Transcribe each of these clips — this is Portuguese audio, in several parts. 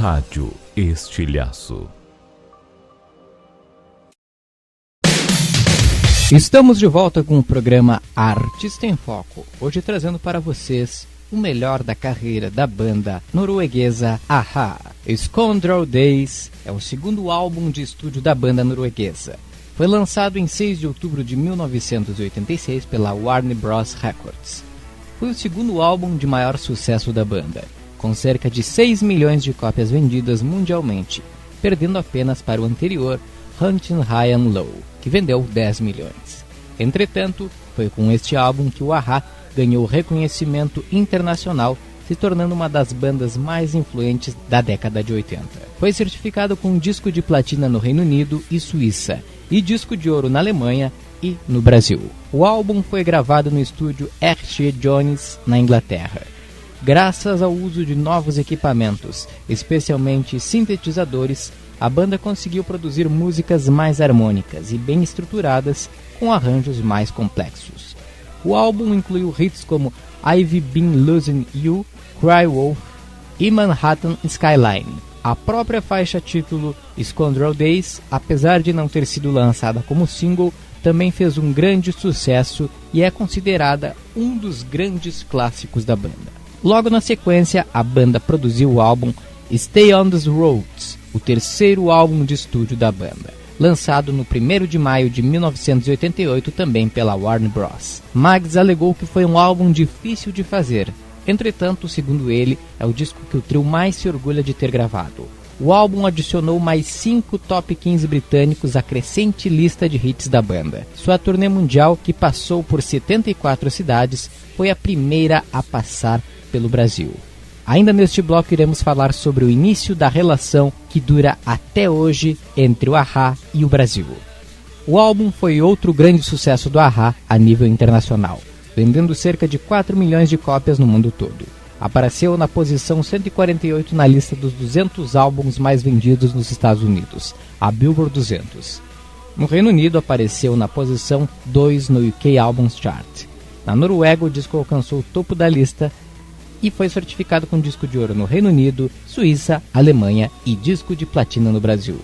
Rádio Estilhaço. Estamos de volta com o programa Artista em Foco, hoje trazendo para vocês o melhor da carreira da banda norueguesa a-ha. Scoundrel Days é o segundo álbum de estúdio da banda norueguesa. Foi lançado em 6 de outubro de 1986 pela Warner Bros. Records. Foi o segundo álbum de maior sucesso da banda, com cerca de 6 milhões de cópias vendidas mundialmente, perdendo apenas para o anterior, Hunting High and Low, que vendeu 10 milhões. Entretanto, foi com este álbum que o a-ha ganhou reconhecimento internacional, se tornando uma das bandas mais influentes da década de 80. Foi certificado com disco de platina no Reino Unido e Suíça, e disco de ouro na Alemanha e no Brasil. O álbum foi gravado no estúdio R.C. Jones, na Inglaterra. Graças ao uso de novos equipamentos, especialmente sintetizadores, a banda conseguiu produzir músicas mais harmônicas e bem estruturadas, com arranjos mais complexos. O álbum incluiu hits como I've Been Losing You, Cry Wolf e Manhattan Skyline. A própria faixa título Scoundrel Days, apesar de não ter sido lançada como single, também fez um grande sucesso e é considerada um dos grandes clássicos da banda. Logo na sequência, a banda produziu o álbum Stay on the Roads, o terceiro álbum de estúdio da banda, lançado no 1º de maio de 1988 também pela Warner Bros. Maggs alegou que foi um álbum difícil de fazer. Entretanto, segundo ele, é o disco que o trio mais se orgulha de ter gravado. O álbum adicionou mais 5 top 15 britânicos à crescente lista de hits da banda. Sua turnê mundial, que passou por 74 cidades, foi a primeira a passar pelo Brasil. Ainda neste bloco iremos falar sobre o início da relação que dura até hoje entre o a-ha e o Brasil. O álbum foi outro grande sucesso do a-ha a nível internacional, vendendo cerca de 4 milhões de cópias no mundo todo. Apareceu na posição 148 na lista dos 200 álbuns mais vendidos nos Estados Unidos, a Billboard 200. No Reino Unido apareceu na posição 2 no UK Albums Chart. Na Noruega o disco alcançou o topo da lista e foi certificado com disco de ouro no Reino Unido, Suíça, Alemanha e disco de platina no Brasil.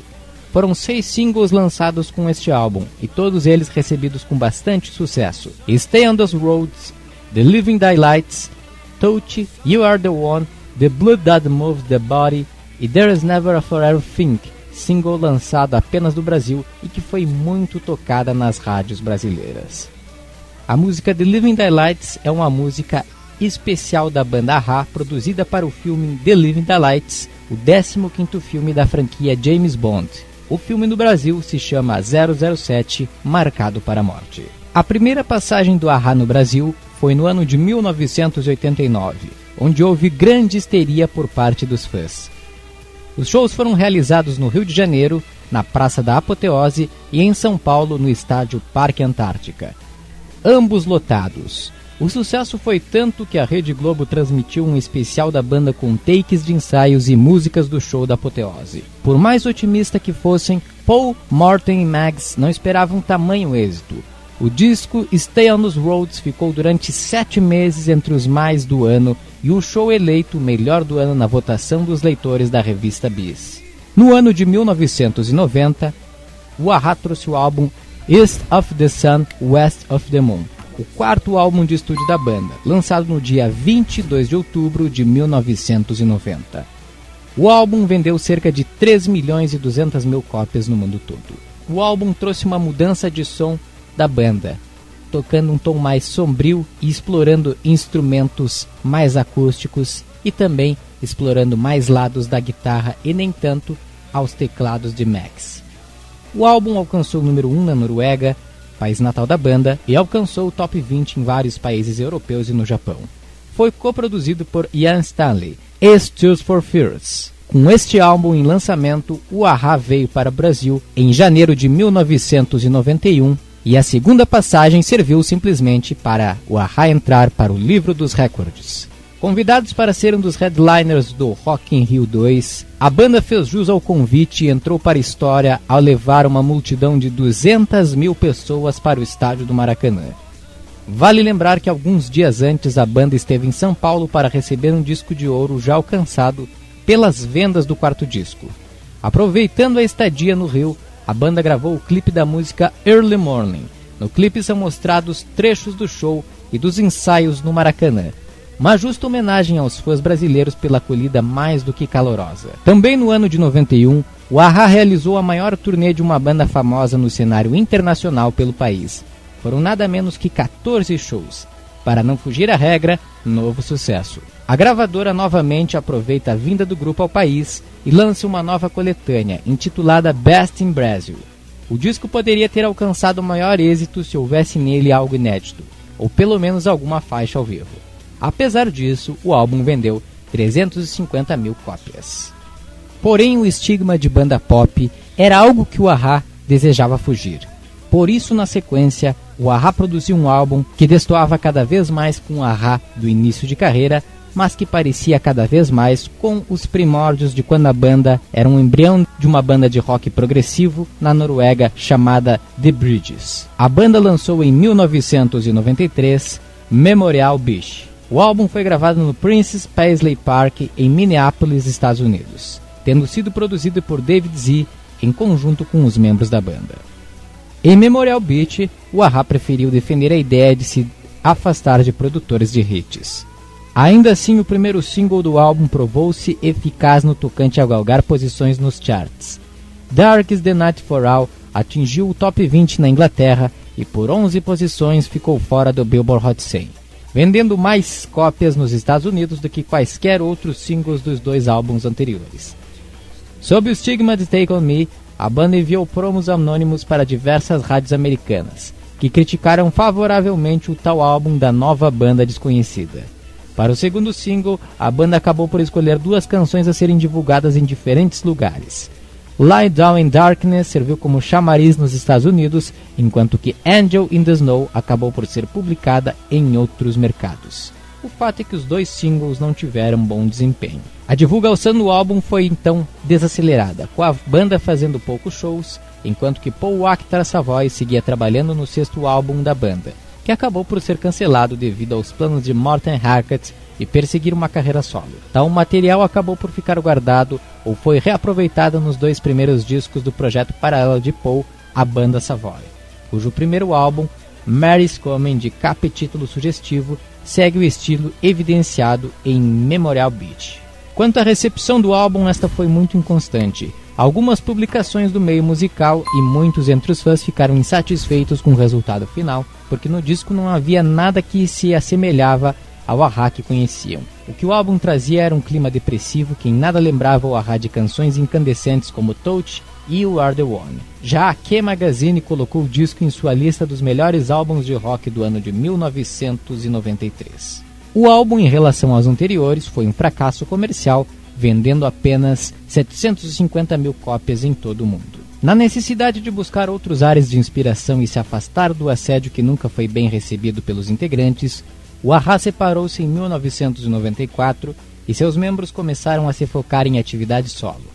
Foram 6 singles lançados com este álbum, e todos eles recebidos com bastante sucesso. Stay on those Roads, The Living Daylights, Touch, You Are the One, The Blood That Moves the Body e There Is Never a Forever Thing, single lançado apenas no Brasil e que foi muito tocada nas rádios brasileiras. A música The Living Daylights é uma música especial da banda a-ha, produzida para o filme The Living Daylights, o 15º filme da franquia James Bond. O filme no Brasil se chama 007, Marcado para a Morte. A primeira passagem do a-ha no Brasil foi no ano de 1989, onde houve grande histeria por parte dos fãs. Os shows foram realizados no Rio de Janeiro, na Praça da Apoteose, e em São Paulo, no estádio Parque Antártica. Ambos lotados. O sucesso foi tanto que a Rede Globo transmitiu um especial da banda com takes de ensaios e músicas do show da Apoteose. Por mais otimista que fossem, Paul, Morten e Maggs não esperavam tamanho êxito. O disco Stay on those Roads ficou durante 7 meses entre os mais do ano e o show eleito o melhor do ano na votação dos leitores da revista Bis. No ano de 1990, o a-ha trouxe o álbum East of the Sun, West of the Moon, o quarto álbum de estúdio da banda, lançado no dia 22 de outubro de 1990. O álbum vendeu cerca de 3 milhões e 200 mil cópias no mundo todo. O álbum trouxe uma mudança de som da banda, tocando um tom mais sombrio e explorando instrumentos mais acústicos e também explorando mais lados da guitarra e nem tanto aos teclados de Maggs. O álbum alcançou o número 1 na Noruega, país natal da banda, e alcançou o top 20 em vários países europeus e no Japão. Foi coproduzido por Ian Stanley e Tears for Fears. Com este álbum em lançamento, o a-ha veio para o Brasil em janeiro de 1991 e a segunda passagem serviu simplesmente para o a-ha entrar para o livro dos recordes. Convidados para ser um dos headliners do Rock in Rio 2, a banda fez jus ao convite e entrou para a história ao levar uma multidão de 200 mil pessoas para o estádio do Maracanã. Vale lembrar que alguns dias antes a banda esteve em São Paulo para receber um disco de ouro já alcançado pelas vendas do quarto disco. Aproveitando a estadia no Rio, a banda gravou o clipe da música Early Morning. No clipe são mostrados trechos do show e dos ensaios no Maracanã. Uma justa homenagem aos fãs brasileiros pela acolhida mais do que calorosa. Também no ano de 91, o a-ha realizou a maior turnê de uma banda famosa no cenário internacional pelo país. Foram nada menos que 14 shows. Para não fugir à regra, novo sucesso. A gravadora novamente aproveita a vinda do grupo ao país e lança uma nova coletânea, intitulada Best in Brazil. O disco poderia ter alcançado maior êxito se houvesse nele algo inédito, ou pelo menos alguma faixa ao vivo. Apesar disso, o álbum vendeu 350 mil cópias. Porém, o estigma de banda pop era algo que o a-ha desejava fugir. Por isso, na sequência, o a-ha produziu um álbum que destoava cada vez mais com o a-ha do início de carreira, mas que parecia cada vez mais com os primórdios de quando a banda era um embrião de uma banda de rock progressivo na Noruega chamada The Bridges. A banda lançou em 1993 Memorial Beach. O álbum foi gravado no Princess Paisley Park em Minneapolis, Estados Unidos, tendo sido produzido por David Z em conjunto com os membros da banda. Em Memorial Beach, o a-ha preferiu defender a ideia de se afastar de produtores de hits. Ainda assim, o primeiro single do álbum provou-se eficaz no tocante a galgar posições nos charts. Dark is the Night for All atingiu o top 20 na Inglaterra e por 11 posições ficou fora do Billboard Hot 100, vendendo mais cópias nos Estados Unidos do que quaisquer outros singles dos dois álbuns anteriores. Sob o estigma de Take On Me, a banda enviou promos anônimos para diversas rádios americanas, que criticaram favoravelmente o tal álbum da nova banda desconhecida. Para o segundo single, a banda acabou por escolher duas canções a serem divulgadas em diferentes lugares. Lie Down in Darkness serviu como chamariz nos Estados Unidos, enquanto que Angel in the Snow acabou por ser publicada em outros mercados. O fato é que os dois singles não tiveram bom desempenho. A divulgação do álbum foi então desacelerada, com a banda fazendo poucos shows, enquanto que Paul Wachter Savoy seguia trabalhando no sexto álbum da banda, que acabou por ser cancelado devido aos planos de Morten Harket e perseguir uma carreira solo. Tal material acabou por ficar guardado ou foi reaproveitado nos dois primeiros discos do projeto paralelo de Paul, a banda Savoy, cujo primeiro álbum, Mary's Coming, de capa e título sugestivo, segue o estilo evidenciado em Memorial Beach. Quanto à recepção do álbum, esta foi muito inconstante. Algumas publicações do meio musical e muitos entre os fãs ficaram insatisfeitos com o resultado final, porque no disco não havia nada que se assemelhava ao a-ha que conheciam. O que o álbum trazia era um clima depressivo que em nada lembrava o a-ha de canções incandescentes como Touch e You Are The One. Já a Q Magazine colocou o disco em sua lista dos melhores álbuns de rock do ano de 1993. O álbum, em relação aos anteriores, foi um fracasso comercial, vendendo apenas 750 mil cópias em todo o mundo. Na necessidade de buscar outros ares de inspiração e se afastar do assédio que nunca foi bem recebido pelos integrantes, o a-ha separou-se em 1994 e seus membros começaram a se focar em atividade solo,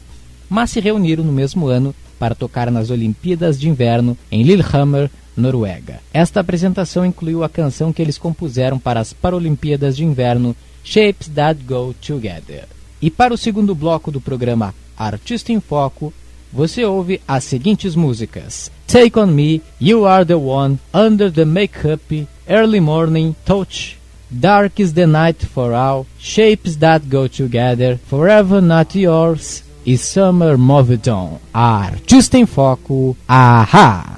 mas se reuniram no mesmo ano para tocar nas Olimpíadas de Inverno em Lillehammer, Noruega. Esta apresentação incluiu a canção que eles compuseram para as Paralimpíadas de Inverno, Shapes That Go Together. E para o segundo bloco do programa Artista em Foco, você ouve as seguintes músicas: Take On Me, You Are The One, Under The Makeup, Early Morning, Touch, Dark Is The Night For All, Shapes That Go Together, Forever Not Yours e Summer Moved On. Artista em Foco, a-ha!